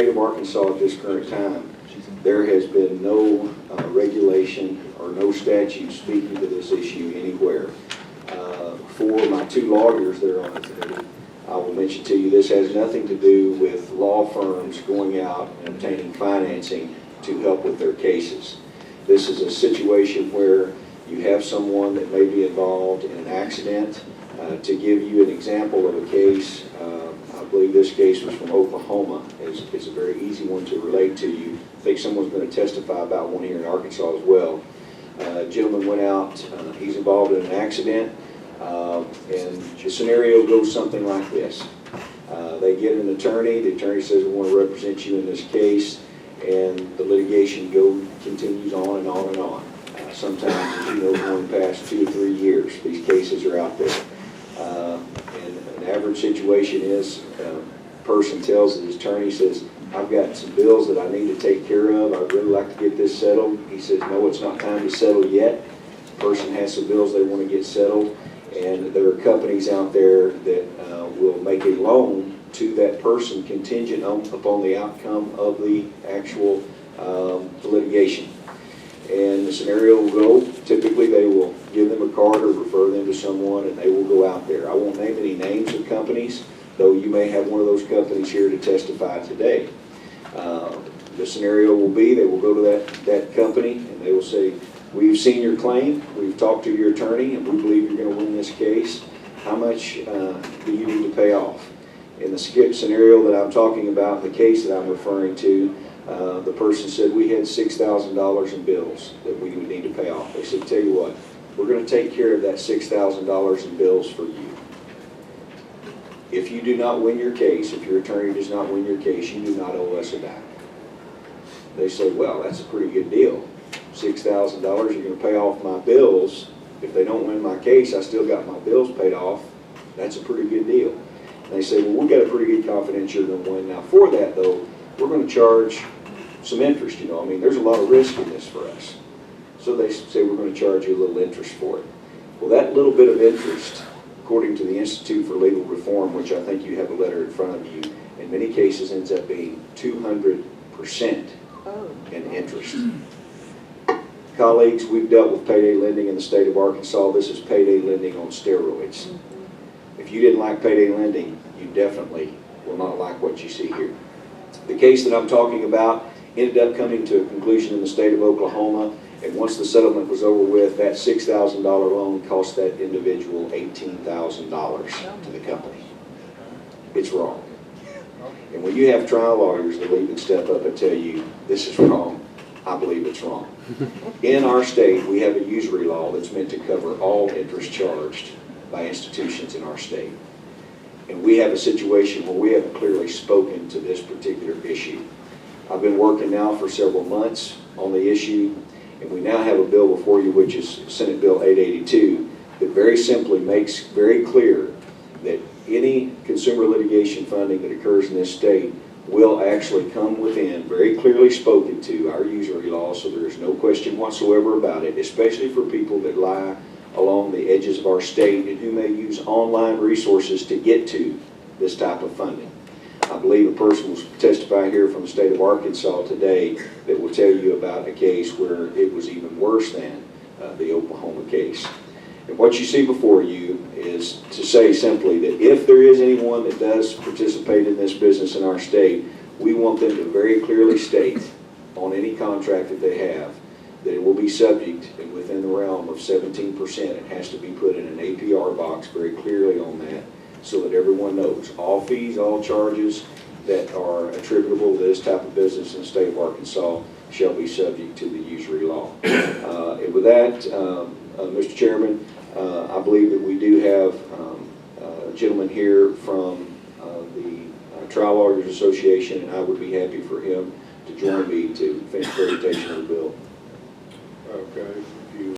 state of Arkansas at this current time, there has been no regulation or no statute speaking to this issue anywhere. For my two lawyers that are on the committee, I will mention to you this has nothing to do with law firms going out and obtaining financing to help with their cases. This is a situation where you have someone that may be involved in an accident. To give you an example of a case, I believe this case was from Oklahoma. It's a very easy one to relate to you. I think someone's going to testify about one here in Arkansas as well. A gentleman went out, he's involved in an accident, and the scenario goes something like this. They get an attorney, the attorney says, we want to represent you in this case, and the litigation continues on and on and on. Sometimes, as you know, going past 2 or 3 years, these cases are out there. And an average situation is a person tells his attorney, says, I've got some bills that I need to take care of. I'd really like to get this settled. He says, no, it's not time to settle yet. The person has some bills they want to get settled. And there are companies out there that will make a loan to that person contingent upon the outcome of the actual litigation. And the scenario will go, typically they will give them a card or refer them to someone, and they will go out there. I won't name any names of companies, though you may have one of those companies here to testify today. The scenario will be they will go to that company and they will say, we've seen your claim, we've talked to your attorney, and we believe you're going to win this case. How much do you need to pay off? In the scenario that I'm talking about, the case that I'm referring to, the person said we had $6,000 in bills that we would need to pay off. They said, tell you what, we're going to take care of that $6,000 in bills for you. If you do not win your case, if your attorney does not win your case, you do not owe us a dime. They say, well, that's a pretty good deal. $6,000, you're going to pay off my bills. If they don't win my case, I still got my bills paid off. That's a pretty good deal. And they say, well, we've got a pretty good confidence you're going to win. Now, for that, though, we're going to charge some interest, you know. I mean, there's a lot of risk in this for us. So they say we're going to charge you a little interest for it. Well, that little bit of interest, according to the Institute for Legal Reform, which I think you have a letter in front of you, in many cases ends up being 200% in interest. Colleagues, we've dealt with payday lending in the state of Arkansas. This is payday lending on steroids. If you didn't like payday lending, you definitely will not like what you see here. The case that I'm talking about ended up coming to a conclusion in the state of Oklahoma, and once the settlement was over with, that $6,000 loan cost that individual $18,000 to the company. It's wrong. And when you have trial lawyers that will even step up and tell you, this is wrong, I believe it's wrong. In our state, we have a usury law that's meant to cover all interest charged by institutions in our state. And we have a situation where we haven't clearly spoken to this particular issue. I've been working now for several months on the issue, and we now have a bill before you, which is Senate Bill 882, that very simply makes very clear that any consumer litigation funding that occurs in this state will actually come within, very clearly spoken to, our usury law, so there is no question whatsoever about it, especially for people that lie along the edges of our state and who may use online resources to get to this type of funding. I believe a person will testify here from the state of Arkansas today that will tell you about a case where it was even worse than the Oklahoma case. And what you see before you is to say simply that if there is anyone that does participate in this business in our state, we want them to very clearly state on any contract that they have that it will be subject and within the realm of 17%. It has to be put in an APR box very clearly on that so that everyone knows all fees, all charges that are attributable to this type of business in the state of Arkansas shall be subject to the usury law. And with that, Mr. Chairman, I believe that we do have a gentleman here from the Trial Lawyers Association, and I would be happy for him to join me to finish presentation of the bill. Okay.